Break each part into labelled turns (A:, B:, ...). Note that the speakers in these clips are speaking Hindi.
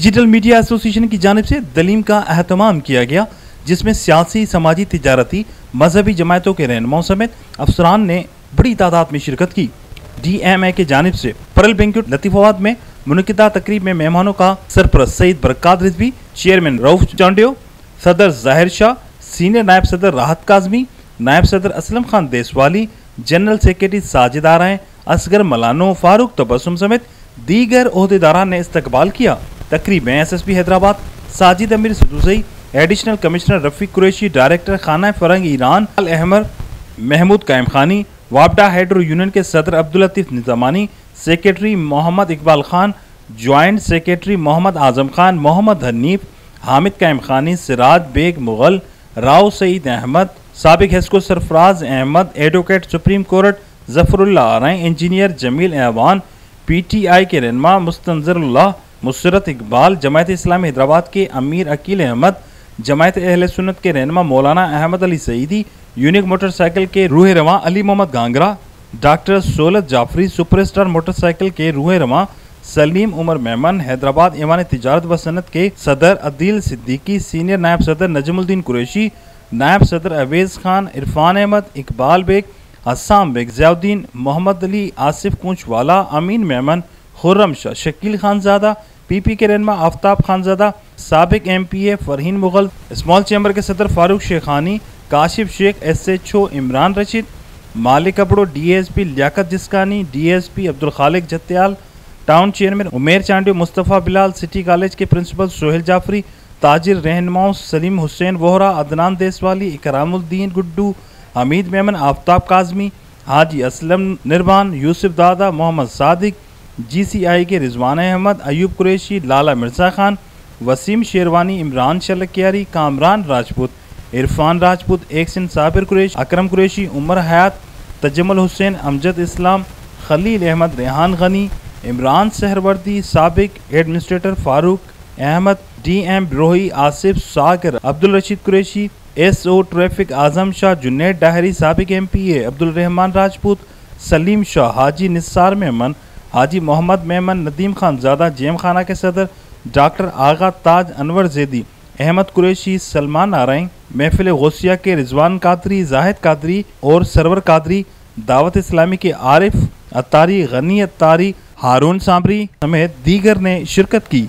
A: डिजिटल मीडिया एसोसिएशन की जानिब से दलीम का अहतमाम किया गया, जिसमें सियासी, समाजी, तिजारती, मजहबी जमातों के रहनुमाओं समेत अफसरान ने बड़ी तादाद में शिरकत की। DMA की जानिब से परल बैंक्वेट लतीफाबाद में मुनक़िदा तकरीब में मेहमानों का सरपरस्त सईद बरकत रिजवी, चेयरमैन रऊफ चांडियो, सदर जाहिर शाह, सीनियर नायब सदर राहत काजमी, नायब सदर असलम खान देसवाली, जनरल सेक्रेटरी साजिद आराएं, असगर मलानो, फारूक तबस्सुम समेत दीगर ओहदेदारान ने इस्तकबाल किया। तकरीब में SSP Hyderabad Sajid Amir Sadozai, additional commissioner Rafiq Qureshi, director खाना फरंग ईरान अहमद महमूद कायम खानी, वापडा हाइड्रो यूनियन के सदर Abdul Latif Nizamani, secretary Mohammad Iqbal Khan, joint secretary Mohammad Azam Khan, Mohammad Hanif, Hamid Qaim Khani, Siraj Baig Mughal, Rao Saeed Ahmed, साबिक HESCO Sarfaraz Ahmed, advocate supreme court Zafarullah Arain, engineer Jamil Awan, PTI के रहनुमा मुस्तंजरुल्लाह, मुसरत इकबाल, जमायत इस्लामी हैदराबाद के अमीर अकील अहमद, जमायत अहले सुन्नत के रहनुमा मौलाना अहमद अली सईदी, यूनिक मोटरसाइकिल के रूह रवां Ali Mohammad Gangra, doctor Saulat Jafri, superstar motorcycle के रूह रवां सलीम उमर मेमन, हैदराबाद ईवान तिजारत व सनत के सदर अदील सिद्दीकी, सीनियर नायब सदर नजमुद्दीन कुरैशी, नायब सदर अवेज खान, इरफान अहमद, इकबाल बेग, अस्साम बेग, ज़ियाउद्दीन, मोहम्मद अली, आसिफ कूंचवाला, अमीन मेमन, खुर्रम शाह, शकील खानजादा, PP के रहनुमा आफ्ताब खानजादा, साबिक MPA Farheen Mughal, small chamber के सदर फारूक शेखानी, काशिफ शेख, SHO इमरान रशीद, मालिक अबड़ो, DSP लियाकत जिस्कानी, DSP अब्दुल खालिक जत्याल, टाउन चेयरमैन उमेर चांडियो, मुस्तफ़ा बिलाल, सिटी कॉलेज के प्रिंसिपल सोहेल जाफरी, ताजिर रहनुमाओं सलीम हुसैन वोहरा, अदनान देसवाली, इकरामुद्दीन गुड्डू, हमीद मेमन, आफ्ताब काजमी, हाजी असलम निर्बान, यूसुफ दादा, मोहम्मद सादिक, GCI के रिजवान अहमद, अयूब कुरैशी, लाला मिर्ज़ा खान, वसीम शेरवानी, इमरान शलकियारी, कामरान राजपूत, इरफान राजपूत, एक्सन साबिर कुरैशी, अकरम कुरैशी, उमर हयात, तजम्मुल हुसैन, अमजद इस्लाम, खलील अहमद, रेहान गनी, इमरान सहरवर्दी, साबिक एडमिनिस्ट्रेटर फारूक अहमद, DM ब्रोही, आसिफ सागर, अब्दुल रशीद कुरैशी, SO ट्रैफिक आजम शाह, जुनैद डाहरी, साबिक MPA अब्दुल रहमान राजपूत, सलीम शाह, हाजी निसार मेमन, हाजी मोहम्मद मेमन, नदीम खान ज़ादा, जेम खाना के सदर डॉक्टर आगा ताज अनवर जैदी, अहमद कुरैशी, सलमान आराएं, महफिल गौसिया के रिजवान कादरी, जाहिद कादरी और सरवर कादरी, दावत इस्लामी के आरिफ अत्तारी, गनी अत्तारी, हारून सांबरी समेत दीगर ने शिरकत की।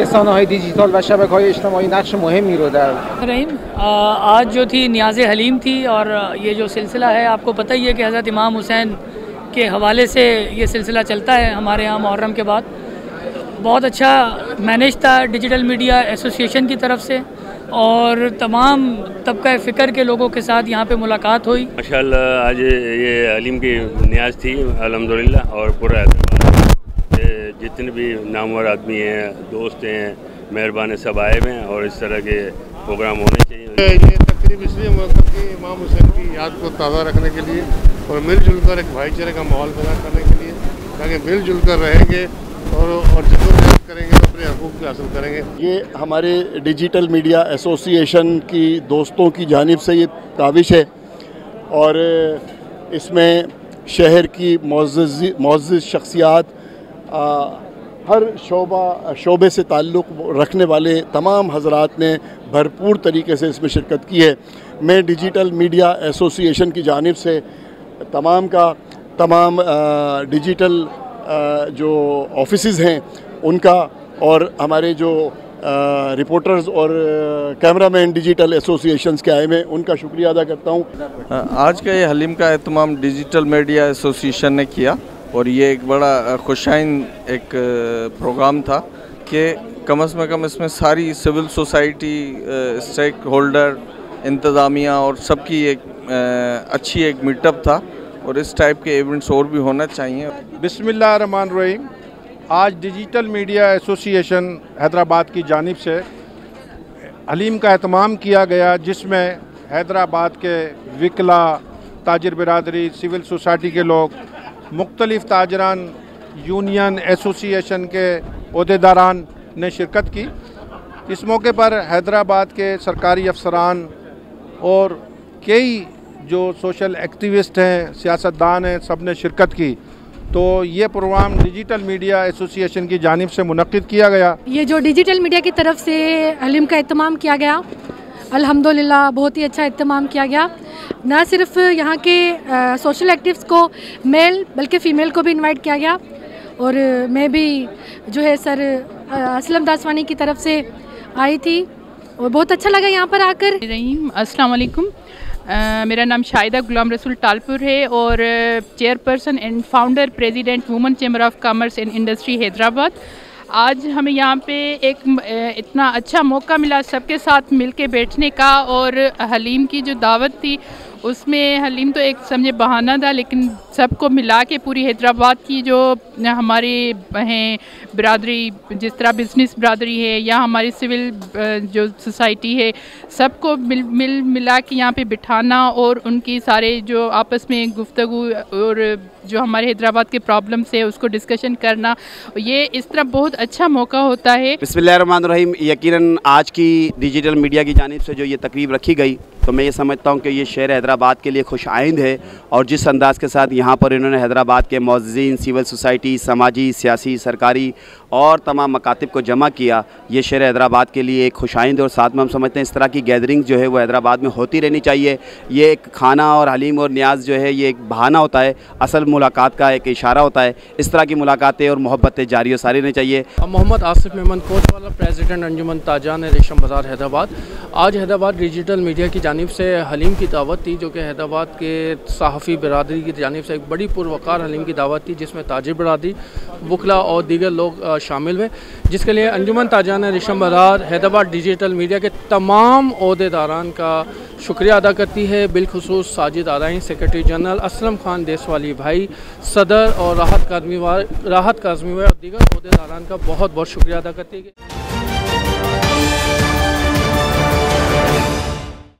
B: रसानों डिजिटल व शबकहों इज्तिमाई नक्श मुहिम
C: रहीम। आज जो थी नियाज़े हलीम थी और ये जो सिलसिला है आपको पता ही है कि हज़रत इमाम हुसैन के हवाले से ये सिलसिला चलता है हमारे यहाँ मुहर्रम के बाद। बहुत अच्छा मैनेज था डिजिटल मीडिया एसोसिएशन की तरफ से और तमाम तबका फ़िक्र के लोगों के साथ यहाँ पे मुलाकात हुई।
D: माशाअल्लाह आज ये हलीम की नियाज़ थी अल्हम्दुलिल्लाह और पूरा जितने भी नामवर आदमी हैं, दोस्त हैं, मेहरबान सब आए हुए हैं और इस तरह के प्रोग्राम होने चाहिए।
E: ये तकरीब इसलिए मतलब कि इमाम हुसैन की याद को ताज़ा रखने के लिए और मिलजुल कर एक भाईचारे का माहौल पैदा करने के लिए, ताकि मिलजुल कर रहेंगे और जद्दोजहद करेंगे तो अपने हकूक़ भी हासिल करेंगे।
F: ये हमारे डिजिटल मीडिया एसोसिएशन की दोस्तों की जानिब से ये काविश है और इसमें शहर की मुअज़्ज़िज़ शख्सियात हर शोबे से ताल्लुक़ रखने वाले तमाम हज़रात ने भरपूर तरीके से इसमें शिरकत की है। मैं डिजिटल मीडिया एसोसिएशन की जानिब से तमाम डिजिटल जो ऑफिसेज़ हैं उनका और हमारे जो रिपोर्टर्स और कैमरामैन डिजिटल एसोसिएशंस के आए हैं उनका शुक्रिया अदा करता हूँ।
G: आज का ये हलीम का एहतमाम डिजिटल मीडिया एसोसिएशन ने किया और ये एक बड़ा खुशाइन एक प्रोग्राम था कि कम से कम इसमें सारी सिविल सोसाइटी, स्टेक होल्डर, इंतज़ामिया और सबकी एक अच्छी एक मीटअप था और इस टाइप के इवेंट्स और भी होना चाहिए।
H: बिस्मिल्लाहिर्रहमानिर्रहीम। आज डिजिटल मीडिया एसोसिएशन हैदराबाद की जानिब से हलीम का एहतमाम किया गया, जिसमें हैदराबाद के विकला, ताजिर बिरादरी, सिविल सोसाइटी के लोग, मुख्तलिफ ताजरान यूनियन एसोसिएशन के ओहदेदारान ने शिरकत की। इस मौके पर हैदराबाद के सरकारी अफसरान और कई जो सोशल एक्टिविस्ट हैं, सियासतदान हैं, सब ने शिरकत की। तो ये प्रोग्राम डिजिटल मीडिया एसोसिएशन की जानिब से मुनक्किद किया गया।
I: ये जो डिजिटल मीडिया की तरफ से हलीम का एहतमाम किया गया, अल्हम्दुलिल्लाह बहुत ही अच्छा एहतमाम किया गया। ना सिर्फ यहाँ के सोशल एक्टिविस्ट को मेल बल्कि फ़ीमेल को भी इनवाइट किया गया और मैं भी जो है सर असलम दासवानी की तरफ से आई थी और बहुत अच्छा लगा यहाँ पर आकर।
J: अस्सलाम वालेकुम। मेरा नाम शाहिदा गुलाम रसूल टालपुर है और chairperson and founder president women chamber of commerce and industry Hyderabad. आज हमें यहाँ पे एक इतना अच्छा मौका मिला सबके साथ मिलके बैठने का और हलीम की जो दावत थी उसमें हलीम तो एक समझे बहाना था, लेकिन सबको मिला के पूरी हैदराबाद की जो हमारी हैं बिरादरी, जिस तरह बिज़नेस बिरादरी है या हमारी सिविल जो सोसाइटी है, सबको मिला के यहाँ पे बिठाना और उनकी सारे जो आपस में गुफ्तगू और जो हमारे हैदराबाद के प्रॉब्लम्स है उसको डिस्कशन करना, ये इस तरह बहुत अच्छा मौका होता है।
K: बिस्मिल्लाहिर्रहमानिर्रहीम। यकीनन आज की डिजिटल मीडिया की जानिब से जो ये तकरीब रखी गई तो मैं ये समझता हूँ कि ये शहर हैदराबाद के लिए खुश आइंद है और जिस अंदाज़ के साथ यहाँ पर इन्होंने हैदराबाद के मौज़्ज़ीन, सिविल सोसाइटी, समाजी, सियासी, सरकारी और तमाम मकातिब को जमा किया, ये शहर हैदराबाद के लिए एक खुश आइंद है। और साथ में हम समझते हैं इस तरह की गैदरिंग जो है वो हैदराबाद में होती रहनी चाहिए। ये एक खाना और हलीम और न्याज जो है ये एक बहाना होता है, असल मुलाकात का एक इशारा होता है। इस तरह की मुलाकातें और मोहब्बतें जारी और सारी रहनी चाहिए।
L: मोहम्मद आसिफ मेमन कोतवाला, प्रेसिडेंट अंजुमन ताजान रेशम बाज़ार हैदराबाद। आज हैदराबाद डिजिटल मीडिया की जानिब से हलीम की दावत थी, जो कि हैदराबाद के सहाफ़ी बिरादरी की जानिब से एक बड़ी पुरवकार हलीम की दावत थी, जिसमें ताजिर बिरादरी, वकला और दीगर लोग शामिल हुए, जिसके लिए अंजुमन ताजान रेशम बाज़ार हैदराबाद डिजिटल मीडिया के तमाम ओहदेदारान का शुक्रिया अदा करती है। बिलखुसूस साजिद आराइन, सेक्रेटरी जनरल, असलम खान देसवाली भाई, सदर और राहत काज़मी और दीगर ओहदेदारान का बहुत बहुत शुक्रिया अदा करती है।